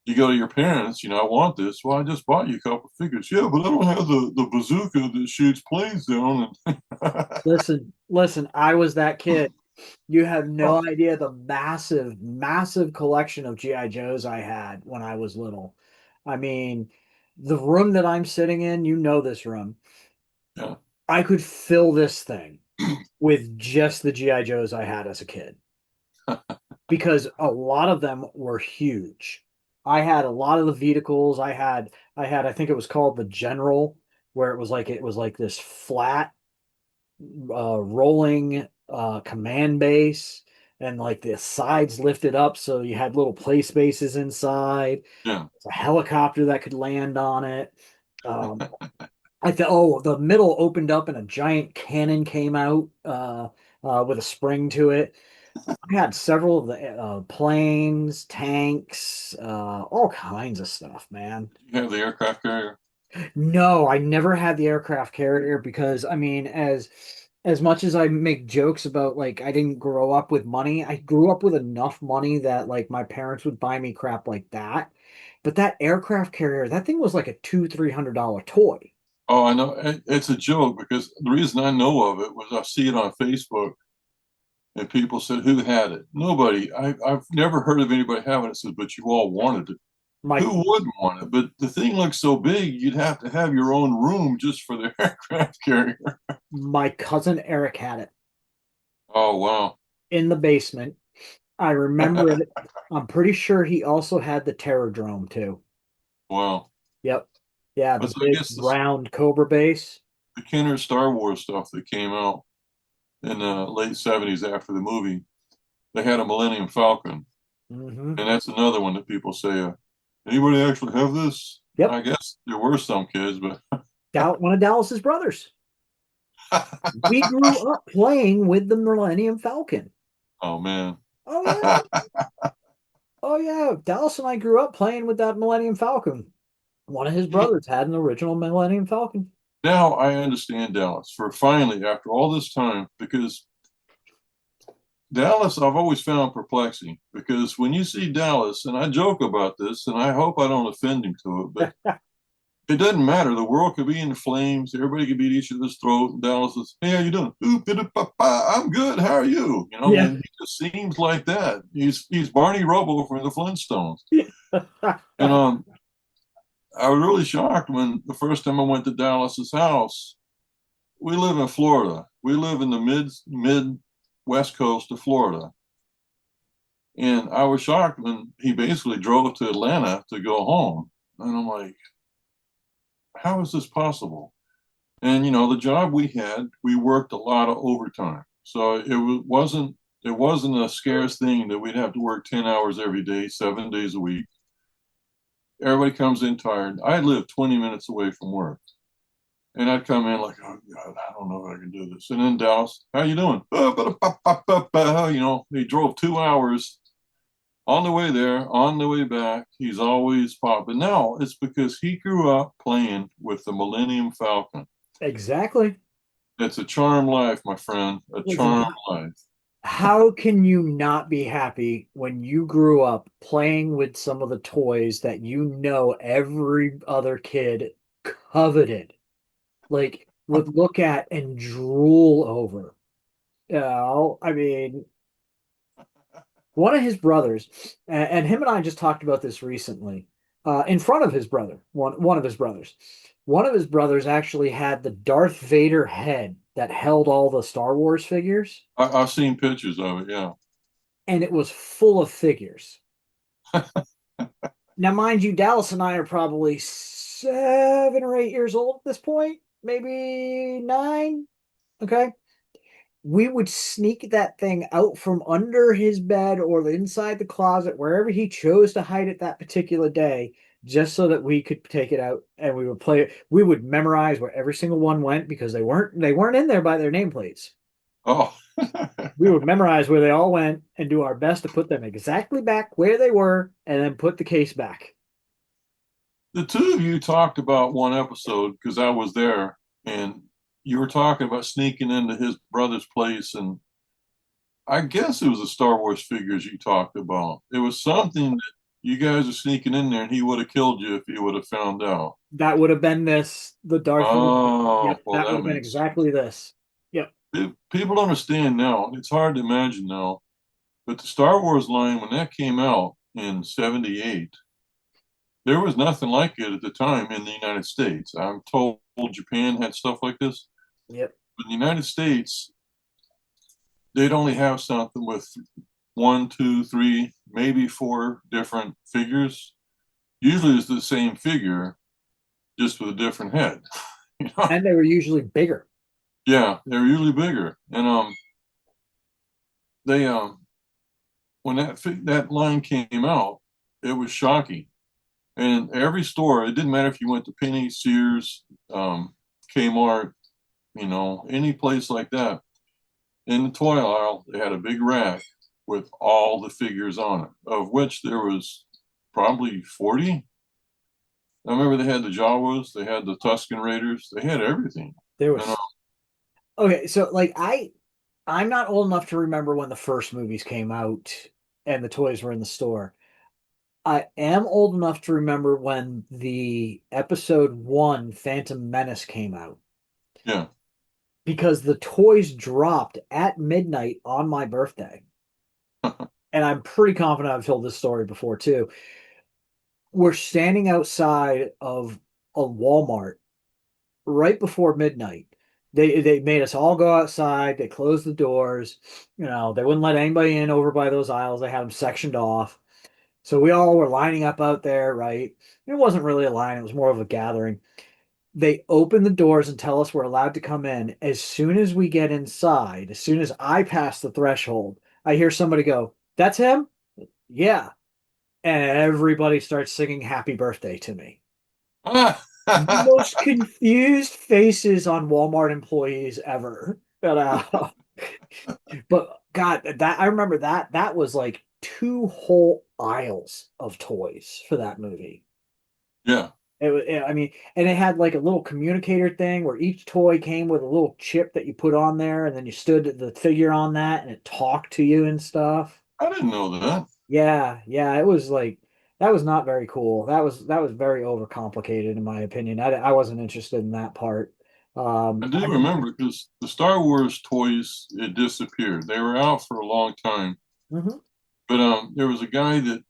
You go to your parents, I want this. Well, I just bought you a couple figures. Yeah, but I don't have the bazooka that shoots planes down. And Listen, I was that kid. You have no oh, idea the massive, massive collection of GI Joes I had when I was little. I mean, the room that I'm sitting in, you know this room. yeah, I could fill this thing with just the GI Joes I had as a kid because a lot of them were huge. I had a lot of the vehicles. I think it was called the General, where it was like this flat rolling command base, and like the sides lifted up so you had little play spaces inside. yeah. It's a helicopter that could land on it. Um, I thought, oh, the middle opened up and a giant cannon came out with a spring to it. I had several of the planes, tanks, all kinds of stuff, man. You have the aircraft carrier. No, I never had the aircraft carrier because I mean, as much as I make jokes about like I didn't grow up with money, I grew up with enough money that like my parents would buy me crap like that. But that aircraft carrier, that thing was like a $200-300 toy. Oh, I know. It's a joke because the reason I know of it was I see it on Facebook and people said, "Who had it?" Nobody. I've never heard of anybody having it. Said, but you all wanted it. My Who wouldn't want it? But the thing looks so big, you'd have to have your own room just for the aircraft carrier. my cousin Eric had it Oh, wow. in the basement. I remember it. I'm pretty sure he also had the Terrordrome too. Wow. Yep. Yeah, the But so I big guess round Cobra base. the Kenner Star Wars stuff that came out in the late 70s after the movie, they had a Millennium Falcon. Hmm. And that's another one that people say, anybody actually have this? Yep. I guess there were some kids, but One of Dallas's brothers. We grew up playing with the Millennium Falcon. oh man. Oh yeah. Oh yeah. Dallas and I grew up playing with that Millennium Falcon. One of his brothers had an original Millennium Falcon. Now I understand Dallas for finally, after all this time, because Dallas I've always found perplexing because when you see Dallas, and I joke about this, and I hope I don't offend him to it, but it doesn't matter. The world could be in flames. Everybody could beat each other's throat. And Dallas says, "Hey, how you doing? Ooh, I'm good. How are you?" Yeah. And he just seems like that. He's Barney Rubble from the Flintstones. And I was really shocked when the first time I went to Dallas's house. We live in Florida. We live in the mid west coast of Florida. And I was shocked when he basically drove to Atlanta to go home. And I'm like, how is this possible? And the job we had, we worked a lot of overtime. So it wasn't a scarce thing that we'd have to work 10 hours every day, 7 days a week. Everybody comes in tired. I live 20 minutes away from work. And I'd come in like, oh God, I don't know if I can do this. And then Dallas, how you doing? He drove 2 hours on the way there, on the way back. He's always popped. But now it's because he grew up playing with the Millennium Falcon. Exactly. It's a charmed life, my friend. A Listen, charmed life. how can you not be happy when you grew up playing with some of the toys that every other kid coveted? Like would look at and drool over. I mean, one of his brothers, and him and I just talked about this recently, in front of his brother, one of his brothers. One of his brothers actually had the Darth Vader head that held all the Star Wars figures, I've seen pictures of it. Yeah. and it was full of figures. Now, mind you, Dallas and I are probably 7 or 8 years old at this point, maybe 9. Okay. We would sneak that thing out from under his bed or inside the closet, wherever he chose to hide it that particular day, just so that we could take it out and we would play it. We would memorize where every single one went because they weren't in there by their nameplates. Oh, We would memorize where they all went and do our best to put them exactly back where they were and then put the case back. The two of you talked about one episode because I was there, and you were talking about sneaking into his brother's place, and I guess it was the Star Wars figures you talked about. It was something that you guys are sneaking in there, and he would have killed you if he would have found out. That would have been this, the Darth Vader. Oh, Yep, well, that would that have been makes exactly this. Yep. people don't understand now. It's hard to imagine now, but the Star Wars line when that came out in '78, there was nothing like it at the time in the United States. I'm told Japan had stuff like this, Yep. but in the United States, they'd only have something with one, two, three, maybe four different figures. Usually it's the same figure, just with a different head. You know? And they were usually bigger. Yeah, they're usually bigger. And they when that line came out, it was shocking. And every store, it didn't matter if you went to Penny, Sears, Kmart, any place like that. In the toy aisle, they had a big rack with all the figures on it, of which there was probably 40. I remember they had the Jawas, they had the Tusken Raiders, they had everything. There And, was okay, so like I'm not old enough to remember when the first movies came out and the toys were in the store. I am old enough to remember when the episode one Phantom Menace came out yeah, because the toys dropped at midnight on my birthday. And I'm pretty confident I've told this story before too. We're standing outside of a Walmart right before midnight. They made us all go outside. They closed the doors. They wouldn't let anybody in over by those aisles. They had them sectioned off. So we all were lining up out there, right? It wasn't really a line, it was more of a gathering. They open the doors and tell us we're allowed to come in. As soon as we get inside, as soon as I pass the threshold, I hear somebody go, "That's him?" Yeah. And everybody starts singing happy birthday to me. The most confused faces on Walmart employees ever. But God, that I remember that was like two whole aisles of toys for that movie. yeah. I mean, and it had like a little communicator thing where each toy came with a little chip that you put on there, and then you stood the figure on that, and it talked to you and stuff. I didn't know that. Yeah, yeah, it was like that was not very cool. That was very overcomplicated in my opinion. I wasn't interested in that part. I do I remember because the Star Wars toys, it disappeared. They were out for a long time. Mhm. But there was a guy that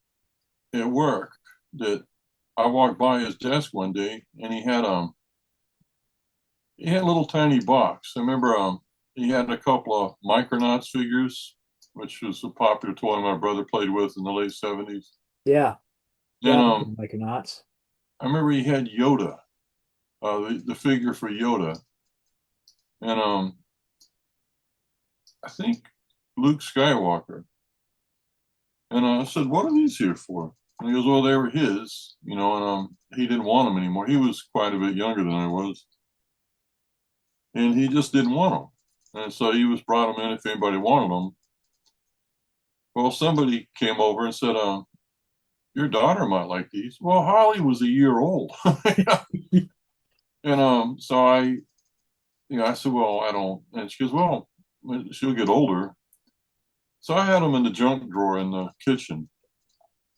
at work that I walked by his desk one day, and he had a little tiny box. I remember he had a couple of Micronauts figures, which was a popular toy my brother played with in the late '70s. Yeah, And yeah, I remember Micronauts. I remember he had Yoda, the figure for Yoda, and I think Luke Skywalker. And I said, "What are these here for?" And he goes, "Well, they were his, and he didn't want them anymore. He was quite a bit younger than I was, and he just didn't want them. And so he was brought them in if anybody wanted them. Well, somebody came over and said, your daughter might like these." Well, Holly was a year old, and so I said, "Well, I don't." And she goes, "Well, she'll get older." So I had them in the junk drawer in the kitchen.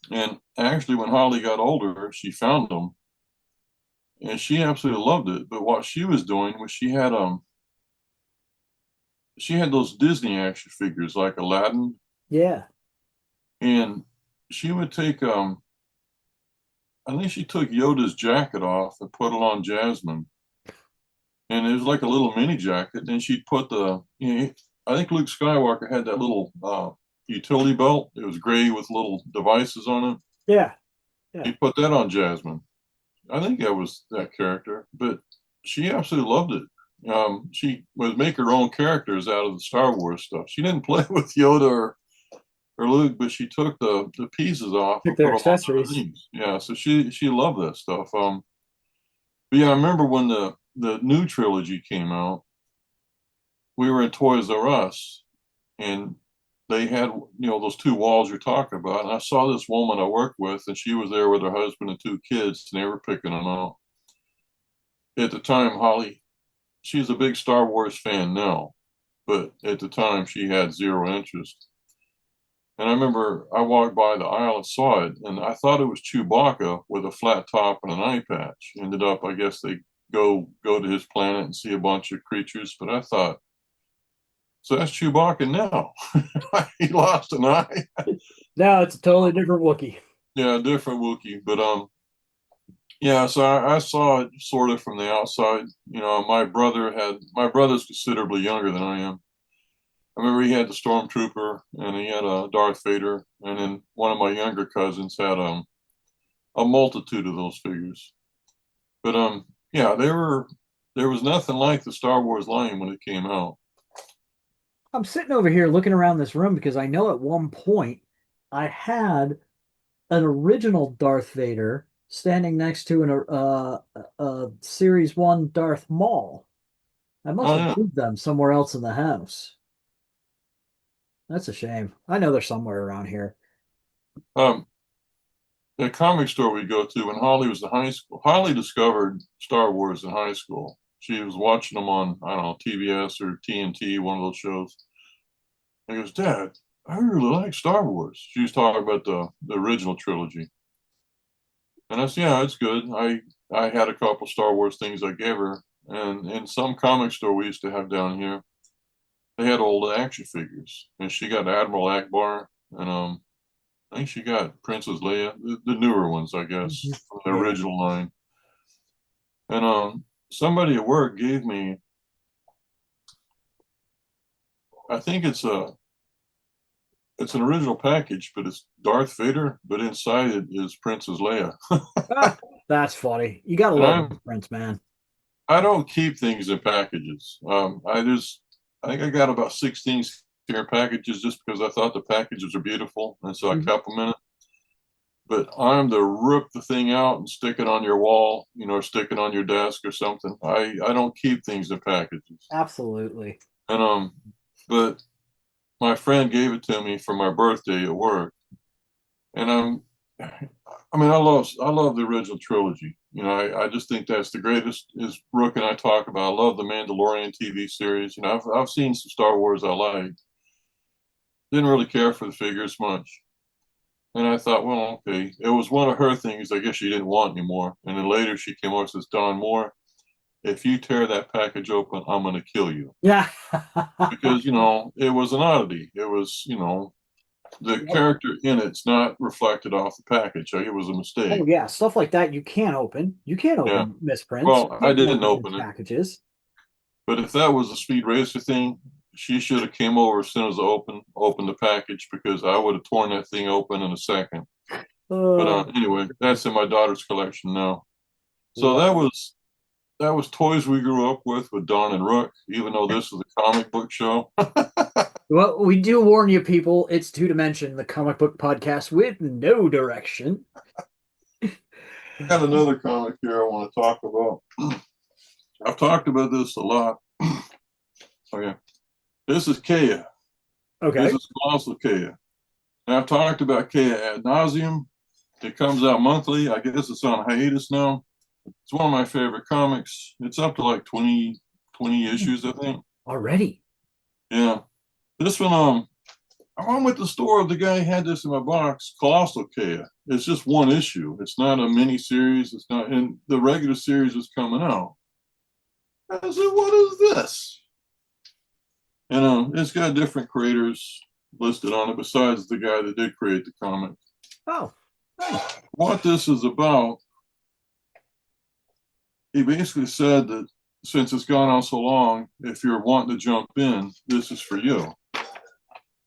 And actually, when Holly got older, she found them, and she absolutely loved it. But what she was doing was she had those Disney action figures like Aladdin, Yeah, and she would take I think she took Yoda's jacket off and put it on Jasmine, and it was like a little mini jacket. Then she'd put I think Luke Skywalker had that little utility belt. It was gray with little devices on it. yeah, yeah. He put that on Jasmine. I think that was that character, but she absolutely loved it. She would make her own characters out of the Star Wars stuff. She didn't play with Yoda or Luke, but she took the pieces off Pick and put their them on other accessories. things. Yeah, so she loved that stuff. But yeah, I remember when the new trilogy came out. We were in Toys R Us, and they had, those two walls you're talking about. And I saw this woman I worked with, and she was there with her husband and two kids, and they were picking them out. At the time, Holly, she's a big Star Wars fan now, but at the time she had zero interest. And I remember I walked by the aisle and saw it, and I thought it was Chewbacca with a flat top and an eye patch. Ended up, I guess they go to his planet and see a bunch of creatures, but I thought, so that's Chewbacca now. He lost an eye. No, it's a totally different Wookiee. Yeah, different Wookiee, but yeah. So I saw it sort of from the outside. My brother's considerably younger than I am. I remember he had the Stormtrooper, and he had a Darth Vader, and then one of my younger cousins had a multitude of those figures. But yeah, there was nothing like the Star Wars line when it came out. I'm sitting over here looking around this room because I know at one point I had an original Darth Vader standing next to a Series 1 Darth Maul. I must Oh have yeah. moved them somewhere else in the house. That's a shame. I know they're somewhere around here. The comic store we go to when Holly was in high school. Holly discovered Star Wars in high school. She was watching them on, I don't know, TBS or TNT, one of those shows. And he goes, Dad, I really like Star Wars. She was talking about the original trilogy. And I said, yeah, it's good. I had a couple Star Wars things I gave her. And in some comic store we used to have down here, they had old action figures. And she got Admiral Akbar, and I think she got Princess Leia, the newer ones, I guess, from the original line. And somebody at work gave me, I think it's an original package, but it's Darth Vader, but inside it is Princess Leia. That's funny. You gotta And love Prince, man. I don't keep things in packages. I think I got about 16 here packages just because I thought the packages are beautiful, and so I kept them in it. But I'm to rip the thing out and stick it on your wall, or stick it on your desk or something. I don't keep things in packages. Absolutely. And but my friend gave it to me for my birthday at work, and I love the original trilogy. I just think that's the greatest. As Rook and I talk about, I love the Mandalorian TV series. I've seen some Star Wars I like. Didn't really care for the figures much. And I thought, well, okay. It was one of her things I guess she didn't want anymore. And then later she came over and says, Don Moore, if you tear that package open, I'm going to kill you. Yeah. Because, it was an oddity. It was, the character in it's not reflected off the package. It was a mistake. Oh, yeah. Stuff like that you can't open. You can't open misprints. Well, I didn't open it. Packages. But if that was a Speed Racer thing, she should have came over as soon as I opened the package, because I would have torn that thing open in a second. But anyway, that's in my daughter's collection now. So that was toys we grew up with Don and Rook, even though this is a comic book show. Well, we do warn you, people, it's Two Dimension, the comic book podcast with no direction. I got another comic here I want to talk about. I've talked about this a lot. Okay. This is Kea. Okay. This is Colossal Kea. And I've talked about Kea ad nauseum. It comes out monthly. I guess it's on hiatus now. It's one of my favorite comics. It's up to like 20 issues, I think. Already? Yeah. This one, I went with the store. The guy had this in my box, Colossal Kea. It's just one issue. It's not a mini series. It's not, and the regular series is coming out. I said, what is this? And it's got different creators listed on it besides the guy that did create the comic. Oh, nice. What this is about, he basically said that since it's gone on so long, if you're wanting to jump in, this is for you.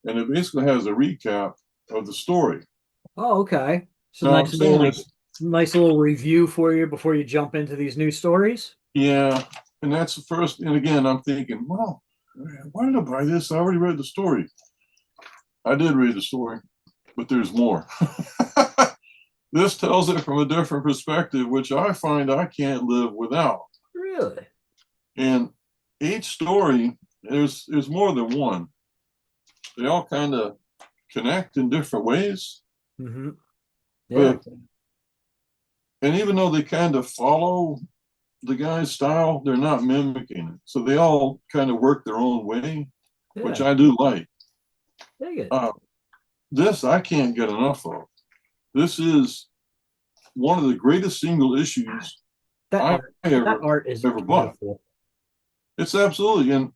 And it basically has a recap of the story. Oh, okay. So No, nice little review for you before you jump into these new stories. Yeah, and that's the first. And again, I'm thinking, well, why did I buy this? I already read the story. I did read the story, but there's more. This tells it from a different perspective, which I find I can't live without. Really? And each story, there's more than one. they all kind of connect in different ways. Mm-hmm. Yeah. But and even though they kind of follow the guy's style, they're not mimicking it. So they all kind of work their own way, which I do like. Dig it. This I can't get enough of. This is one of the greatest single issues That ever art is bought. beautiful. It's absolutely, and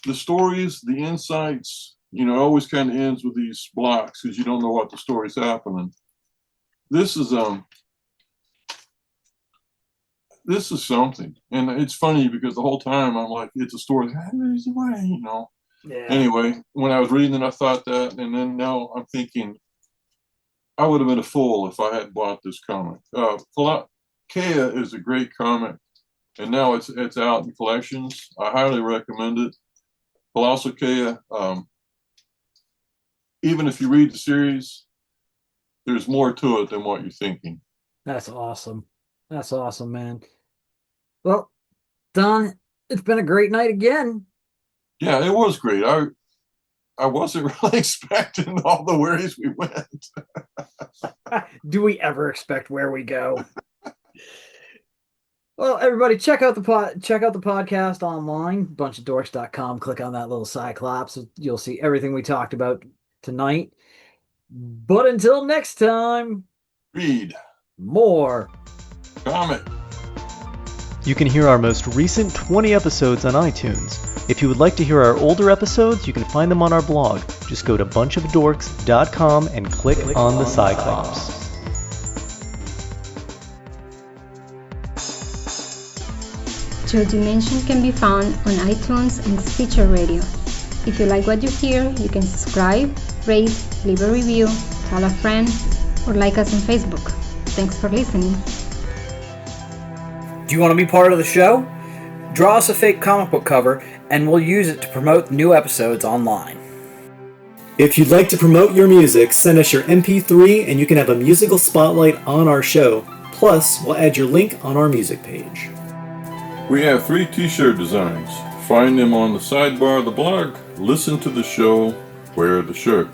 the stories, the insights, it always kind of ends with these blocks because you don't know what the story's happening. This is something, and it's funny because the whole time I'm like, it's a story. Yeah. Anyway, when I was reading it, I thought that, and then now I'm thinking, I would have been a fool if I hadn't bought this comic. Kea is a great comic, and now it's out in collections. I highly recommend it. Colossal Kea, even if you read the series, there's more to it than what you're thinking. That's awesome. That's awesome, man. Well, Don, it's been a great night again. Yeah, it was great. I wasn't really expecting all the ways we went. Do we ever expect where we go? Well, everybody, check out the podcast online, bunchofdorks.com. Click on that little cyclops. You'll see everything we talked about tonight. But until next time, Read more comic. You can hear our most recent 20 episodes on iTunes. If you would like to hear our older episodes, you can find them on our blog. Just go to bunchofdorks.com and click on the Cyclops. Your Dimension can be found on iTunes and Stitcher Radio. If you like what you hear, you can subscribe, rate, leave a review, tell a friend, or like us on Facebook. Thanks for listening. Do you want to be part of the show? Draw us a fake comic book cover, and we'll use it to promote new episodes online. If you'd like to promote your music, send us your MP3 and you can have a musical spotlight on our show. Plus, we'll add your link on our music page. We have 3 t-shirt designs. Find them on the sidebar of the blog. Listen to the show. Wear the shirt.